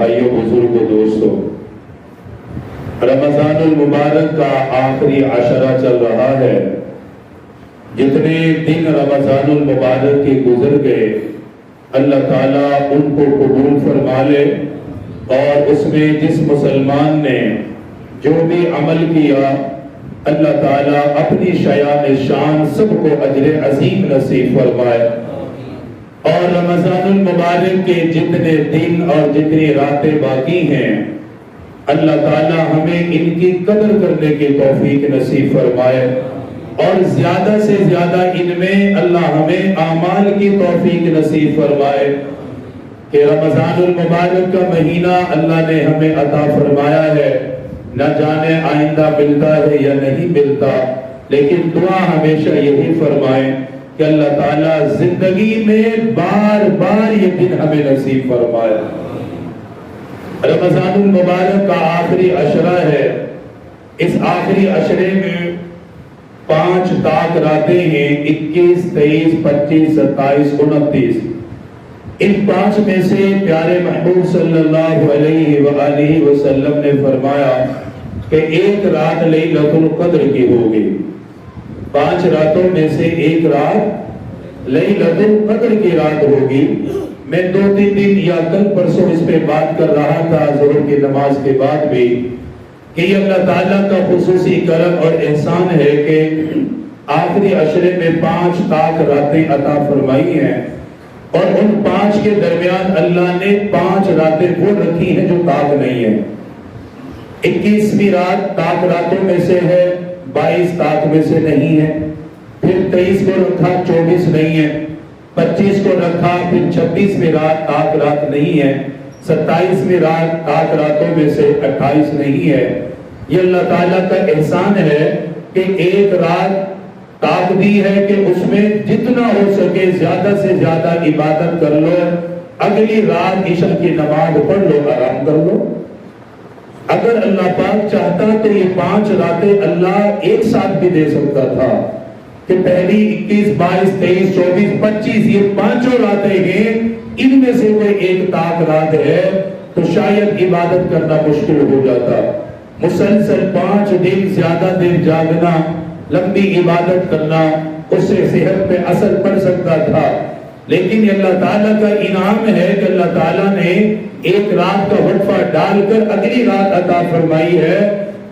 بھائیوں بزرگوں دوستوں، رمضان المبارک کا آخری عشرہ چل رہا ہے۔ جتنے دن رمضان المبارک کے گزر گئے اللہ تعالیٰ ان کو قبول فرما لے، اور اس میں جس مسلمان نے جو بھی عمل کیا اللہ تعالیٰ اپنی شایان شان سب کو اجر عظیم نصیب فرمائے، اور رمضان المبارک کے جتنے دن اور جتنی راتیں باقی ہیں اللہ تعالیٰ ہمیں ان کی قدر کرنے کی توفیق نصیب فرمائے، اور زیادہ سے زیادہ ان میں اللہ ہمیں اعمال کی توفیق نصیب فرمائے کہ رمضان المبارک کا مہینہ اللہ نے ہمیں عطا فرمایا ہے، نہ جانے آئندہ ملتا ہے یا نہیں ملتا، لیکن دعا ہمیشہ یہی فرمائے کہ اللہ تعالیٰ زندگی میں بار بار یہ دن ہمیں نصیب فرمائے۔ رمضان المبارک کا آخری عشرہ ہے۔ اس آخری عشرے میں 5 طاق راتیں ہیں، 21، 23، 25، 27، 29۔ ان 5 میں سے پیارے محبوب صلی اللہ علیہ وآلہ وسلم نے فرمایا کہ ایک رات لیلۃ القدر کی ہوگی۔ 5 راتوں میں سے ایک رات لیلۃ القدر کی رات ہوگی۔ میں 2-3 دن یا کل پرسوں اس پہ بات کر رہا تھا ظہر کی نماز کے بعد بھی کہ یہ اللہ تعالیٰ کا خصوصی کرم اور احسان ہے کہ آخری عشرے میں 5 طاق راتیں عطا فرمائی ہیں، اور ان 5 کے درمیان اللہ نے 5 راتیں وہ رکھی ہیں جو طاق نہیں ہے۔ 21ویں رات طاق راتوں میں سے ہے، 22 طاق میں سے نہیں ہے، پھر 23 کو رکھا، 24 نہیں ہے، 25 کو رکھا، پھر 26ویں رات طاق رات نہیں ہے، 27ویں رات طاق راتوں میں سے 28 نہیں ہے۔ یہ اللہ تعالیٰ کا احسان ہے کہ ایک رات طاق دی ہے کہ اس میں جتنا ہو سکے زیادہ سے زیادہ عبادت کر لو، اگلی رات عشاء کی نماز پڑھ لو، آرام کر لو۔ اگر اللہ پاک چاہتا تو یہ 5 راتیں اللہ ایک ساتھ بھی دے سکتا تھا کہ پہلی 21، 22، 23، 24، 25 یہ 5 راتیں ہیں، ان میں سے کوئی ایک طاق رات ہے تو شاید عبادت کرنا مشکل ہو جاتا۔ مسلسل 5 دن زیادہ دیر جاگنا، لمبی عبادت کرنا، اس سے صحت پہ اثر پڑ سکتا تھا، لیکن یہ اللہ تعالیٰ کا انعام ہے کہ اللہ تعالیٰ نے ایک رات کا وقفہ ڈال کر اگلی رات عطا فرمائی ہے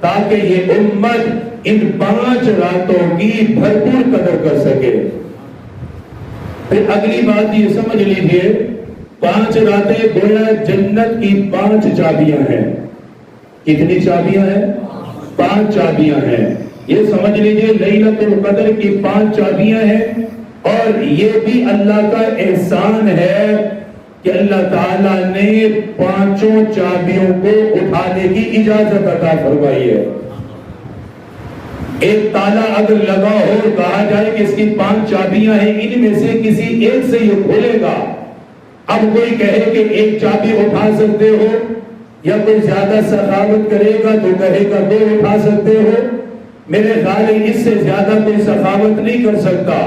تاکہ یہ امت ان 5 راتوں کی بھرپور قدر کر سکے۔ پھر اگلی بات یہ سمجھ لیجئے، 5 راتیں گویا جنت کی 5 چابیاں ہیں۔ کتنی چابیاں ہیں؟ 5 چابیاں ہیں۔ یہ سمجھ لیجئے لیلۃ القدر کی 5 چابیاں ہیں، اور یہ بھی اللہ کا احسان ہے کہ اللہ تعالیٰ نے 5 چابیوں کو اٹھانے کی اجازت عطا فرمائی ہے۔ ایک تالا اگر لگا ہو، کہا جائے کہ اس کی 5 چابیاں ہیں، ان میں سے کسی ایک سے یہ کھولے گا۔ اب کوئی کہے کہ ایک چابی اٹھا سکتے ہو، یا کوئی زیادہ سخاوت کرے گا تو کہے گا 2 اٹھا سکتے ہو۔ میرے خیال ہے اس سے زیادہ کوئی سخاوت نہیں کر سکتا۔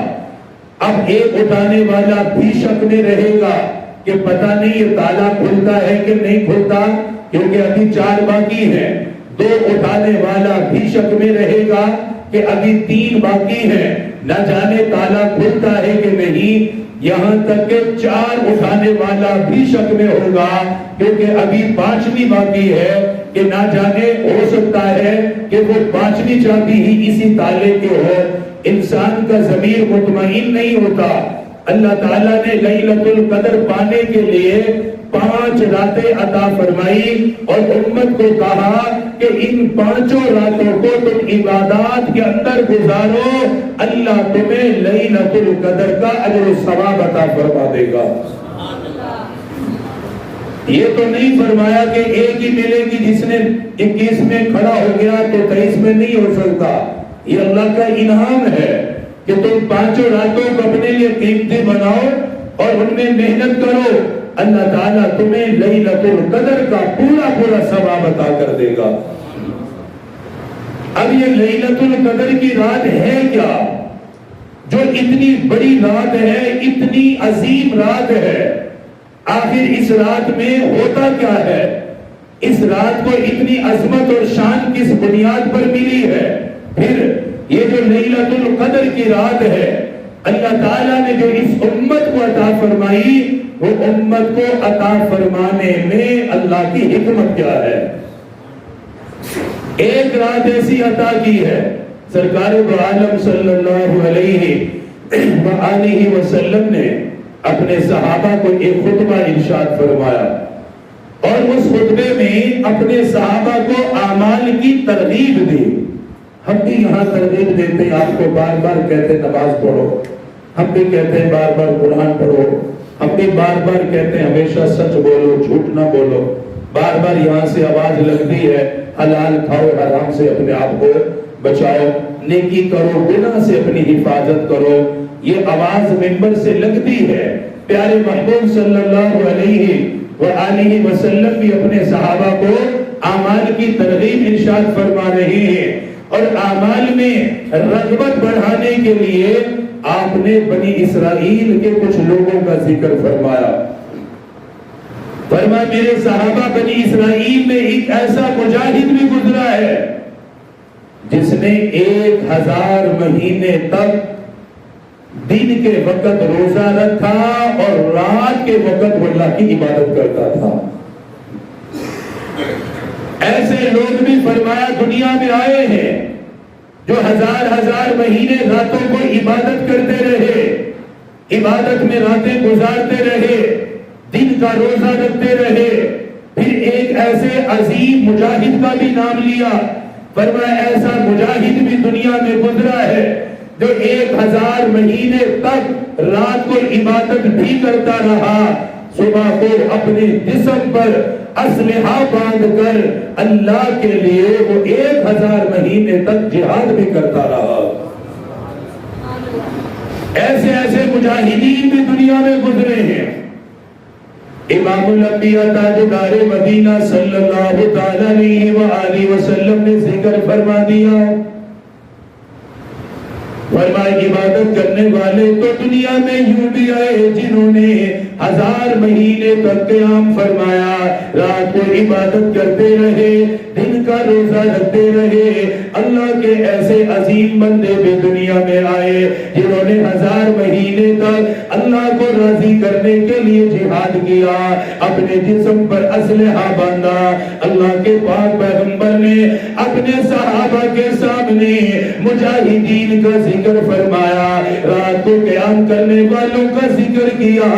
اب ایک اٹھانے والا بھی شک میں رہے گا کہ پتہ نہیں یہ تالا کھلتا ہے کہ نہیں کھلتا، کیونکہ ابھی 4 باقی ہیں۔ 2 اٹھانے والا بھی شک میں رہے گا کہ ابھی 3 باقی ہیں، نہ جانے تالا کھلتا ہے کہ نہیں۔ یہاں تک کہ 4 اٹھانے والا بھی شک میں ہوگا کیونکہ ابھی 5ویں باقی ہے کہ نہ جانے ہو سکتا ہے کہ وہ 5ویں چابی ہی اسی تالے کے ہو۔ انسان کا ضمیر مطمئن نہیں ہوتا۔ اللہ تعالیٰ نے لیلۃ القدر پانے کے لیے 5 راتیں عطا فرمائی، اور امت کو کہا کہ ان 5 راتوں کو تم عبادات کے اندر گزارو، اللہ تمہیں لیلۃ القدر کا اجر و ثواب عطا فرما دے گا۔ یہ تو نہیں فرمایا کہ ایک ہی ملے گی، جس نے 21 میں کھڑا ہو گیا تو 23 میں نہیں ہو سکتا۔ یہ اللہ کا انعام ہے کہ تم 5 راتوں کو اپنے لیے قیمتی بناؤ اور ان میں محنت کرو، اللہ تعالیٰ تمہیں لیلۃ القدر کا پورا ثواب عطا کر دے گا۔ اب یہ لیلۃ القدر کی رات ہے کیا جو اتنی بڑی رات ہے، اتنی عظیم رات ہے؟ آخر اس رات میں ہوتا کیا ہے؟ اس رات کو اتنی عظمت اور شان کس بنیاد پر ملی ہے؟ پھر یہ جو لیلۃ القدر کی رات ہے، اللہ تعالیٰ نے جو اس امت کو عطا فرمائی، وہ امت کو عطا فرمانے میں اللہ کی حکمت کیا ہے؟ ایک رات ایسی عطا کی ہے، سرکار دو عالم صلی اللہ علیہ وآلہ وسلم نے اپنے صحابہ کو ایک خطبہ ارشاد فرمایا، اور اس خطبے میں اپنے صحابہ کو اعمال کی ترغیب دی۔ ہم بھی یہاں ترغیب دیتے ہیں، آپ کو بار بار کہتے ہیں نماز پڑھو، ہم بھی کہتے ہیں بار بار قرآن پڑھو، ہم بھی بار بار کہتے ہیں ہمیشہ سچ بولو، جھوٹ نہ بولو، بار بار یہاں سے آواز لگتی ہے حلال کھاؤ، حرام سے اپنے آپ کو بچاؤ، نیکی کرو، گناہ سے اپنی حفاظت کرو، یہ آواز منبر سے لگتی ہے۔ پیارے محبوب صلی اللہ علیہ وآلہ وسلم بھی اپنے صحابہ کو اعمال کی ترغیب ارشاد فرما رہے ہیں، اور اعمال میں رغبت بڑھانے کے لیے آپ نے بنی اسرائیل کے کچھ لوگوں کا ذکر فرمایا۔ فرمایا میرے صحابہ بنی اسرائیل میں ایک ایسا مجاہد بھی گزرا ہے جس نے 1000 مہینے تک دن کے وقت روزہ رکھا اور رات کے وقت وہ اللہ کی عبادت کرتا تھا۔ ایسے لوگ بھی فرمایا دنیا میں آئے ہیں جو 1000 مہینے راتوں کو عبادت کرتے رہے، عبادت میں راتیں گزارتے رہے، دن کا روزہ رکھتے رہے۔ پھر ایک ایسے عظیم مجاہد کا بھی نام لیا، فرمایا ایسا مجاہد بھی دنیا میں گزرا ہے جو 1000 مہینے تک رات کو عبادت بھی کرتا رہا، صبح کو اپنے جسم پر اسلحہ باندھ کر اللہ کے لیے وہ 1000 مہینے تک جہاد بھی کرتا رہا۔ ایسے ایسے مجاہدین بھی دنیا میں گزرے ہیں۔ امام الانبیاء تاجدار مدینہ صلی اللہ تعالی علیہ وآلہ وسلم نے ذکر فرما دیا، فرمایا عبادت کرنے والے تو دنیا میں یوں بھی آئے جنہوں نے 1000 مہینے تک قیام فرمایا، رات کو عبادت کرتے رہے، دن کا روزہ رکھتے رہے۔ اللہ کے ایسے عظیم بندے بھی دنیا میں آئے جنہوں نے 1000 مہینے تک اللہ کو راضی کرنے کے لیے جہاد کیا، اپنے جسم پر اسلحہ باندھا۔ اللہ کے پاک پیغمبر نے اپنے صحابہ کے سامنے مجاہدین کا ذکر فرمایا، رات کو قیام کرنے والوں کا ذکر کیا،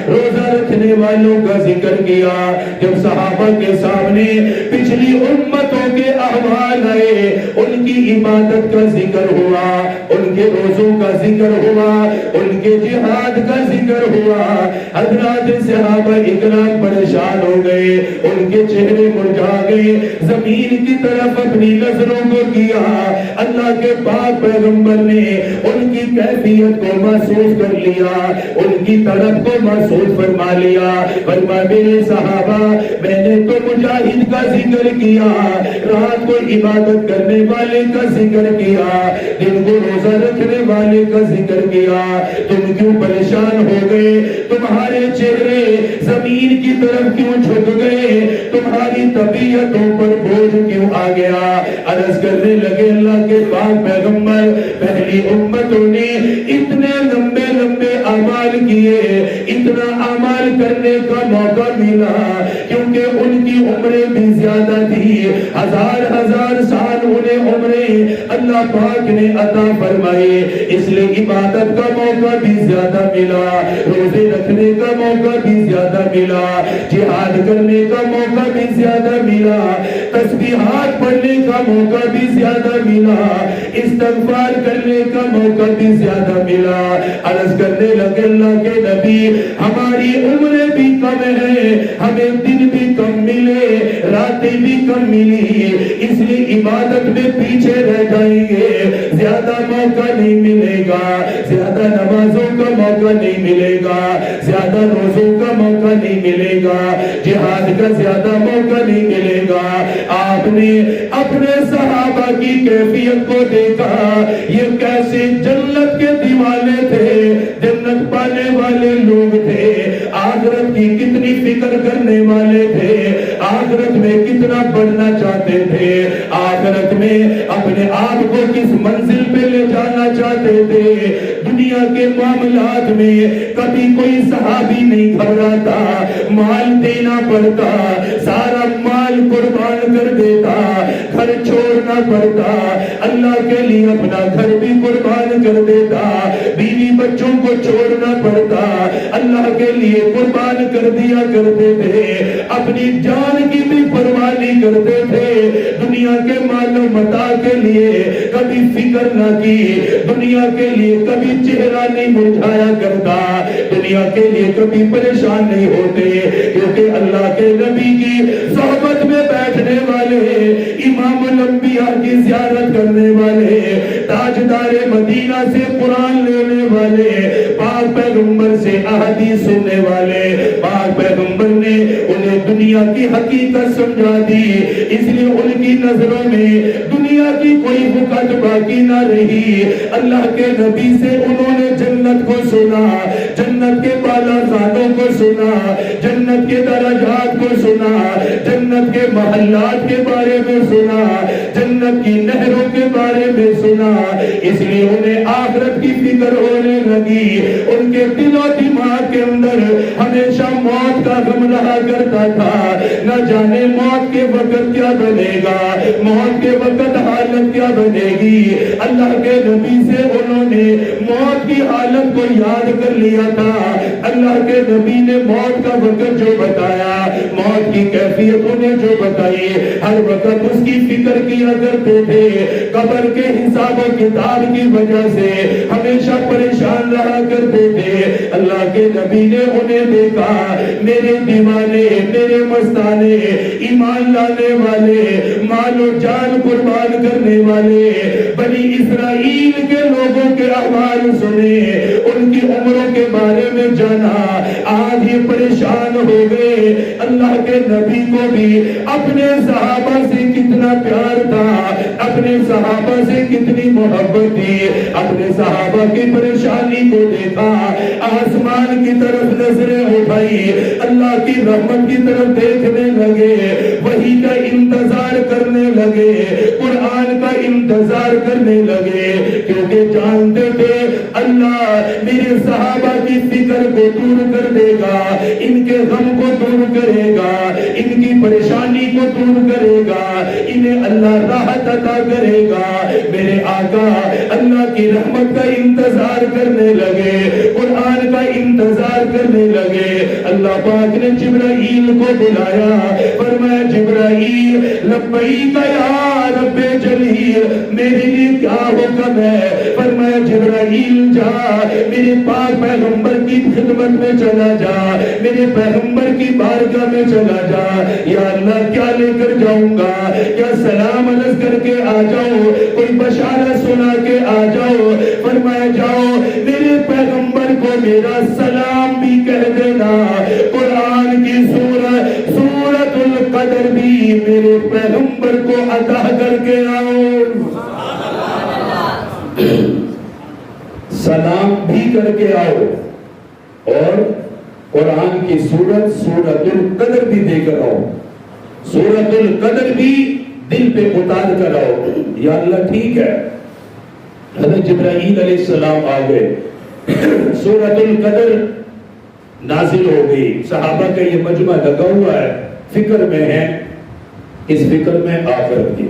روزہ رکھنے والوں کا ذکر کیا۔ جب صحابہ کے سامنے پچھلی امتوں کے احوال آئے، ان کی عبادت کا ذکر ہوا، ان کے روزوں کا ذکر ہوا، ان کے جہاد کا ذکر ہوا، حضرات صحابہ اکرام پریشان ہو گئے، ان کے چہرے مرجھا گئے، زمین کی طرف اپنی نظروں کو کیا۔ اللہ کے پاک پیغمبر نے ان کی کیفیت کو محسوس کر لیا، ان کی طرف کو محسوس فرما لیا۔ فرمایا میرے صحابہ میں نے تو مجاہد کا ذکر کیا، رات کو عبادت کرنے والے کا ذکر کیا، دن کو روزہ رکھنے والے کا ذکر کیا، تم کیوں پریشان ہو گئے؟ تمہارے چہرے زمین کی طرف کیوں جھک گئے؟ تمہاری طبیعتوں پر بوجھ کیوں آ گیا؟ عرض کرنے لگے اللہ کے پاک پیغمبر پہلی امتوں نے اتنے لمبے لمبے اعمال کیے، اتنا اعمال کرنے کا موقع ملا کیونکہ ان کی عمریں بھی زیادہ تھی، 1000 سال انہیں عمریں اللہ پاک نے عطا فرمائے، اس لیے عبادت کا موقع بھی زیادہ ملا، روزے رکھنے کا موقع بھی زیادہ ملا، جہاد کرنے کا موقع بھی زیادہ ملا، تسبیحات پڑھنے کا موقع بھی زیادہ ملا، استغفار کرنے کا موقع بھی زیادہ ملا۔ عرض کرنے لگے اللہ کے نبی ہماری عمریں بھی کم ہیں، ہمیں دن بھی کم ملے، راتیں بھی کم ملی، اس لیے عبادت میں پیچھے رہ جائیں گے، زیادہ موقع نہیں ملے گا، زیادہ نمازوں کا موقع نہیں ملے گا، زیادہ روزوں کا موقع نہیں ملے گا، جہاد کا زیادہ موقع نہیں ملے گا۔ آپ نے اپنے صحابہ کی کیفیت کو دیکھا، یہ کیسے جنت کے دیوانے تھے، جنت پانے والے لوگ تھے۔ آخرت کی کتنی فکر کرنے والے تھے، آخرت میں کتنا بڑھنا چاہتے تھے، آخرت میں اپنے آپ کو کس منزل پہ لے جانا چاہتے تھے۔ دنیا کے معاملات میں کبھی کوئی صحابی نہیں گھبراتا، مال دینا پڑتا سارا مال قربان کر دیتا، گھر چھوڑنا پڑتا اللہ کے لیے اپنا گھر بھی قربان کر دیتا، بیوی بچوں کو چھوڑنا پڑتا اللہ کے لیے قربان کر دیا کرتے تھے، اپنی جان کی بھی پرواہ نہیں کرتے تھے، دنیا کے مال و متاع کے لیے کبھی فکر نہ کی، دنیا کے لیے کبھی چہرہ نہیں مرجھایا کرتا، دنیا کے لیے کبھی پریشان نہیں ہوتے، کیونکہ اللہ کے نبی کی صحبت میں بیٹھنے والے، امام الانبیاء کی زیارت کرنے والے، تاجدار مدینہ سے قرآن لینے والے، پاک پیغمبر سے احادیث سننے والے، پاک پیغمبر نے انہیں دنیا کی حقیقت سمجھا دی، اس لیے ان کی نظروں میں دنیا کی کوئی حقیقت باقی نہ رہی، اللہ کے نبی سے انہوں نے جنت کو سنا، جنت کے بالا خانوں کو سنا، جنت کے درجات کو سنا، جنت کے محلات کے بارے میں سنا، جنت کی نہروں کے بارے میں سنا، اس لیے انہیں آخرت کی فکر ہونے لگی، ان کے دل و دماغ کے اندر ہمیشہ موت کا غم رہا کرتا تھا، نہ جانے موت کے وقت کیا بنے گا، موت کے وقت حالت کیا بنے گی۔ اللہ کے نبی سے انہوں نے موت کی حالت کو یاد کر لیا تھا، اللہ کے نبی نے موت کا وقت جو بتایا، موت کی کیفیت انہیں جو بتائی، ہر وقت اس کی فکر کیا کرتے تھے، قبر کے حساب و کتاب کی وجہ سے ہمیشہ پریشان رہا کرتے تھے۔ اللہ کے نبی نے انہیں دیکھا، میرے دیوانے، میرے مستانے، ایمان لانے والے، مال و جان قربان کرنے والے، بنی اسرائیل کے لوگوں کے احوال سنے، ان کی عمروں کے بارے میں جانا، آج یہ پریشان ہو گئے۔ اللہ کے نبی کو بھی اپنے صحابہ سے کتنا پیار تھا، اپنے صحابہ سے کتنی محبت تھی، اپنے صحابہ کی پریشانی کو دیکھا، آسمان کی طرف نظریں اٹھائی، اللہ کی رحمت کی طرف دیکھنے لگے، وحی کا انتظار کرنے لگے، قرآن کا انتظار کرنے لگے، کیونکہ جانتے تھے اللہ میرے صحابہ کی فکر کو دور کر دے گا، ان کے غم کو دور کرے گا، ان کی پریشانی کو دور کرے گا، انہیں اللہ راحت عطا کرے گا۔ میرے آقا اللہ کی رحمت کا انتظار کرنے لگے، قرآن کا انتظار کرنے لگے۔ اللہ پاک نے جبرائیل کو بلایا، فرمایا جبرائیل لبیک یا رب جلیل، میرے لیے کیا حکم ہے؟ فرمایا جبرائیل جا میرے پاک پیغمبر کی خدمت میں چلا جا، میرے پیغمبر کی بارگاہ میں چلا جا، یا اللہ کیا لے کر جاؤں گا؟ کیا سلام عرض کر کے آ جاؤ، کوئی بشارت سنا کے آ جاؤ؟ فرمایا جاؤ میرے پیغمبر کو میرا سلام بھی کہہ دینا، قرآن کی سورۃ القدر بھی میرے پیغمبر کو عطا کر کے آؤ، سلام بھی کر کے آؤ، اور قرآن کی سورۃ القدر بھی دے کر آؤ، سورۃ القدر بھی دل پہ اتار کر آؤ۔ یا اللہ ٹھیک ہے، حضرت جبرائیل علیہ السلام آ گئے، سورۃ القدر نازل ہو گئی، صحابہ کا یہ مجمع لگا ہوا ہے، فکر میں ہے، اس فکر میں آخرت کی،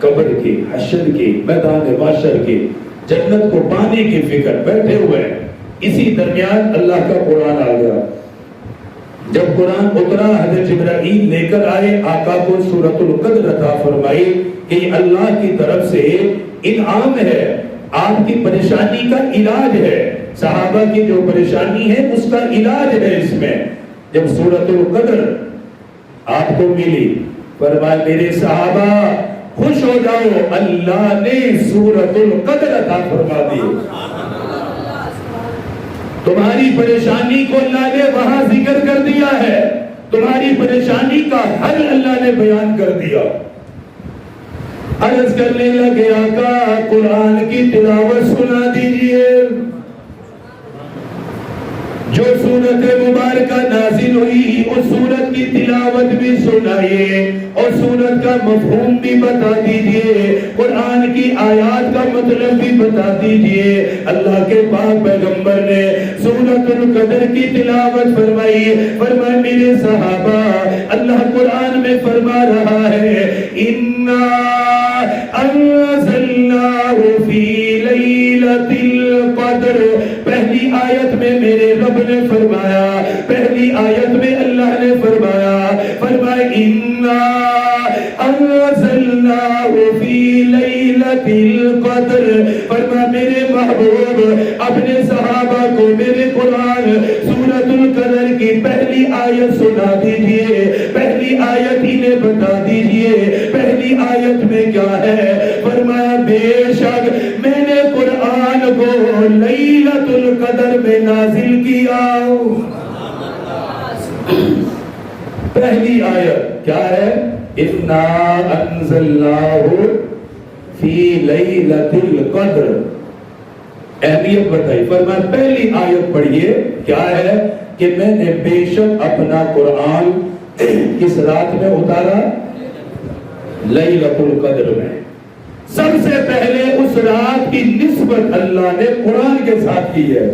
قبر کی، حشر کی، میدان محشر کی، جنت کو پانے کی فکر بیٹھے ہوئے ہیں۔ اسی درمیان اللہ کا قرآن آ گیا، جب قرآن اترا حضرت جبرائیل لے کر آئے، آقا کو سورۃ القدر عطا فرمائی کہ یہ اللہ کی طرف سے انعام ہے، آپ کی پریشانی کا علاج ہے، صحابہ کی جو پریشانی ہے اس کا علاج ہے اس میں۔ جب سورۃ القدر آپ کو ملی، فرمایا میرے صحابہ خوش ہو جاؤ، اللہ نے سورۃ القدر عطا فرما دی، تمہاری پریشانی کو اللہ نے وہاں ذکر کر دیا ہے، تمہاری پریشانی کا حل اللہ نے بیان کر دیا۔ عرض کرنے لگے آقا قرآن کی تلاوت سنا دیجئے، جو سورت مبارکہ نازل ہوئی اس سورت کی تلاوت بھی سنائیے اور سورت کا مفہوم بھی بتا دیجئے، قرآن کی آیات کا مطلب بھی بتا دیجئے۔ اللہ کے پاک پیغمبر نے سورت القدر کی تلاوت فرمائی، فرمائے میرے صحابہ، اللہ قرآن میں فرما رہا ہے اِنَّا أَنزَلْنَاهُ فِي لَيْلَةِ الْقَدْرِ۔ پہلی آیت میں میرے رب نے فرمایا، پہلی آیت میں اللہ نے فرمایا، فرمایا اِنَّا أَنزَلْنَاهُ فِي لَيْلَةِ الْقَدْرِ۔ فرمایا میرے محبوب اپنے صحابہ کو میرے قرآن سورۃ القدر کی پہلی آیت سنا دیجئے، پہلی آیت انہیں بتا دیجئے، پہلی آیت میں کیا ہے؟ فرمایا بے شک میں نے قرآن کو لیلۃ القدر میں نازل کیا۔ پہلی آیت کیا ہے؟ اِنَّا أَنزَلْنَاهُ فِي لَيْلَةِ الْقَدْرِ۔ اہمیت بتائی، فرمایا پہلی آیت پڑھیے کیا ہے کہ میں نے بے شک اپنا قرآن کس رات میں اتارا؟ لیلۃ القدر میں۔ سب سے پہلے اس رات کی نسبت اللہ نے قرآن کے ساتھ کی ہے۔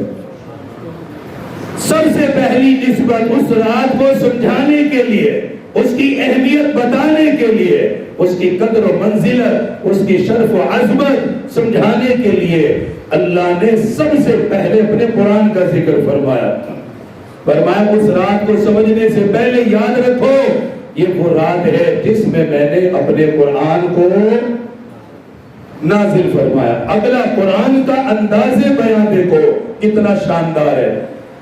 سب سے پہلی نسبت اس رات کو سمجھانے کے لیے، اس کی اہمیت بتانے کے لیے، اس کی قدر و منزلت، اس کی شرف و عظمت سمجھانے کے لیے اللہ نے سب سے پہلے اپنے قرآن کا ذکر فرمایا۔ فرمایا اس رات کو سمجھنے سے پہلے یاد رکھو یہ وہ رات ہے جس میں میں نے اپنے قرآن کو نازل فرمایا۔ اگلا قرآن کا انداز بیان دیکھو کتنا شاندار ہے۔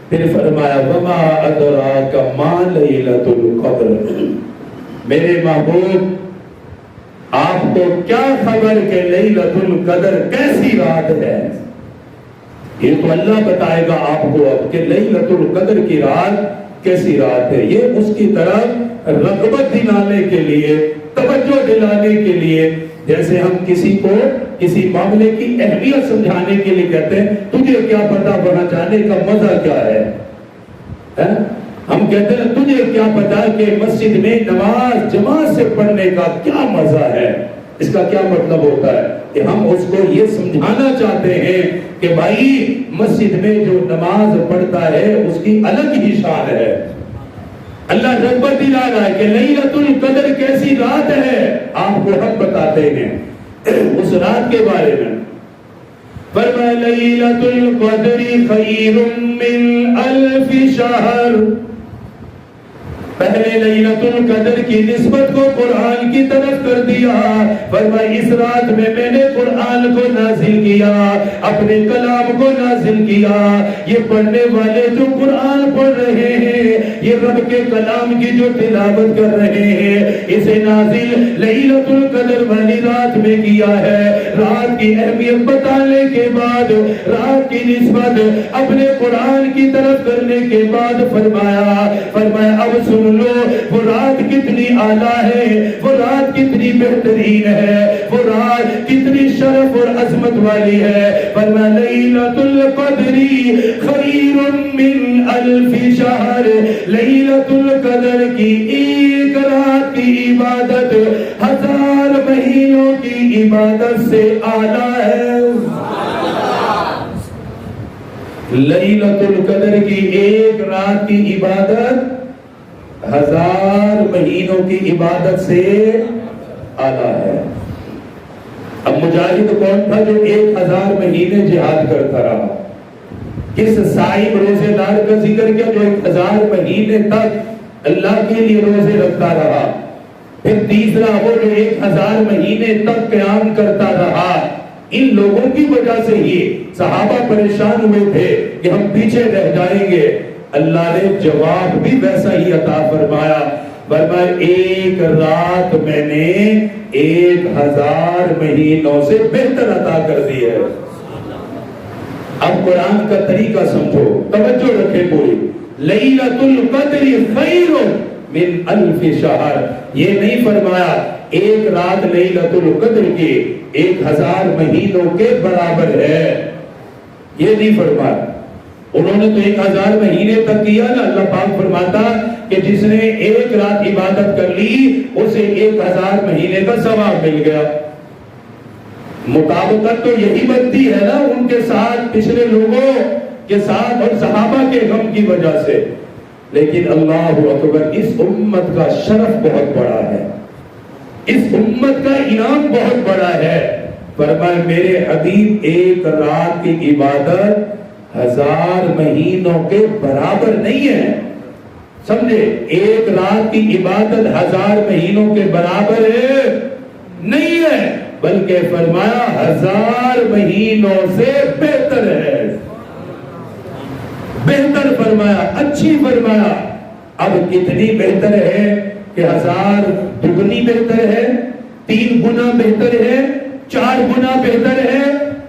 پھر فرمایا وما ادراک ما لیلۃ القدر۔ میرے محبوب آپ کو کیا خبر کہ لیلۃ القدر کیسی رات ہے؟ یہ تو اللہ بتائے گا آپ کو اب کہ لیلۃ القدر کی رات کیسی رات ہے۔ یہ اس کی طرف رغبت دلانے کے لیے، توجہ دلانے کے لیے، جیسے ہم کسی کو کسی معاملے کی اہمیت سمجھانے کے لیے کہتے ہیں تجھے کیا پتا وہاں جانے کا مزہ کیا ہے۔ ہم کہتے ہیں تجھے کیا پتا کہ مسجد میں نماز جماعت سے پڑھنے کا کیا مزہ ہے۔ اس کا کیا مطلب ہوتا ہے کہ ہم اس کو یہ سمجھانا چاہتے ہیں کہ بھائی مسجد میں جو نماز پڑھتا ہے اس کی الگ ہی شان ہے۔ اللہ رغبت دلا رہا ہے کہ لیلۃ القدر کیسی رات ہے، آپ کو ہم بتاتے ہیں اس رات کے بارے میں۔ فرمایا لیلۃ القدر خیر من الف شہر۔ پہلے لیلۃ القدر کی نسبت کو قرآن کی طرف کر دیا۔ فرمایا اس رات میں میں نے قرآن کو نازل کیا، اپنے کلام کو نازل کیا۔ یہ پڑھنے والے جو قرآن پڑھ رہے ہیں، یہ رب کے کلام کی جو تلاوت کر رہے ہیں، اسے نازل لیلۃ القدر والی رات میں کیا ہے۔ رات کی اہمیت بتانے کے بعد، رات کی نسبت اپنے قرآن کی طرف کرنے کے بعد فرمایا اب سن لو وہ رات کتنی اعلیٰ ہے، وہ رات کتنی بہترین ہے، وہ رات کتنی شرف اور عظمت والی ہے۔ فرمایا لیلۃ القدر خیر من الف شہر۔ لیلۃ القدر کی ایک رات کی عبادت 1000 مہینوں کی عبادت سے اعلیٰ ہے۔ لیلۃ القدر کی ایک رات کی عبادت 1000 مہینوں کی عبادت سے اعلیٰ ہے۔ اب مجاہد کون تھا جو 1000 مہینے جہاد کرتا رہا؟ کس صائم روزے دار کا ذکر کیا جو 1000 مہینے تک اللہ کے لیے روزے رکھتا رہا؟ پھر تیسرا وہ جو 1000 مہینے تک قیام کرتا رہا۔ ان لوگوں کی وجہ سے ہی صحابہ پریشان ہوئے تھے کہ ہم پیچھے رہ جائیں گے۔ اللہ نے جواب بھی ویسا ہی عطا فرمایا۔ فرمایا ایک رات میں نے 1000 مہینوں سے بہتر عطا کر دی ہے۔ اب قرآن کا طریقہ سمجھو، توجہ رکھے پوری۔ لیلۃ القدر خیر من الف شہر، یہ نہیں فرمایا ایک رات لیلۃ القدر کی 1000 مہینوں کے برابر ہے، یہ نہیں فرمایا۔ انہوں نے تو 1000 مہینے تک کیا نا. اللہ پاک فرماتا کہ جس نے ایک رات عبادت کر لی اسے 1000 مہینے کا ثواب مل گیا. مطابقت تو یہی بنتی ہے نا ان کے ساتھ، پچھلے لوگوں کے ساتھ اور صحابہ کے غم کی وجہ سے. لیکن اللہ اکبر، اس امت کا شرف بہت بڑا ہے، اس امت کا انعام بہت بڑا ہے. فرمایا میرے حبیب ایک رات کی عبادت 1000 مہینوں کے برابر نہیں ہے. سمجھے؟ ایک رات کی عبادت 1000 مہینوں کے برابر ہے نہیں ہے، بلکہ فرمایا 1000 مہینوں سے بہتر ہے. بہتر فرمایا، اچھی فرمایا. اب کتنی بہتر ہے کہ 1000 دگنی بہتر ہے، 3 گنا بہتر ہے، 4 گنا بہتر ہے،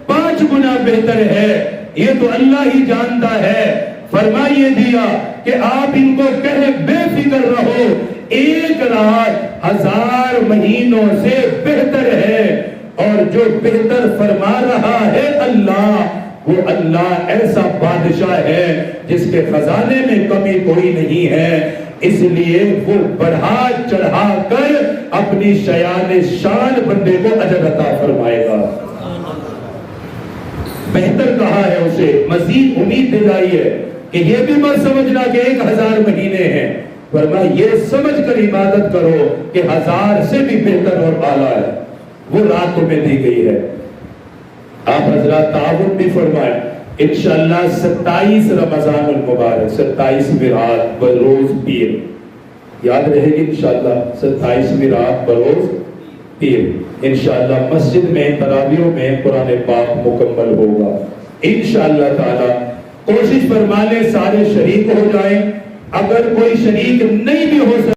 5 گنا بہتر ہے. یہ تو اللہ ہی جانتا ہے. فرمائیے دیا کہ آپ ان کو کہے بے فکر رہو، ایک رات 1000 مہینوں سے بہتر ہے. اور جو بہتر فرما رہا ہے اللہ، وہ اللہ ایسا بادشاہ ہے جس کے خزانے میں کمی کوئی نہیں ہے. اس لیے وہ بڑھا چڑھا کر اپنی شیان شان بندے کو اجر عطا فرمائے گا. بہتر کہا ہے اسے، مزید امید دلائی ہے کہ یہ بھی مت سمجھنا کہ 1000 مہینے ہیں. فرمایا یہ سمجھ کر عبادت کرو کہ 1000 سے بھی بہتر اور اعلیٰ ہے. وہ رات تمہیں دی گئی ہے. آپ حضرات تعاون بھی فرمائیں انشاءاللہ 27 رمضان المبارک، 27ویں رات بروز پیر، یاد رہے گی انشاءاللہ 27ویں رات بروز پیر. انشاءاللہ مسجد میں تراویحوں میں قرآن پاک مکمل ہوگا انشاءاللہ تعالی. کوشش فرما لیں سارے شریک ہو جائیں. اگر کوئی شریک نہیں بھی ہو سکتا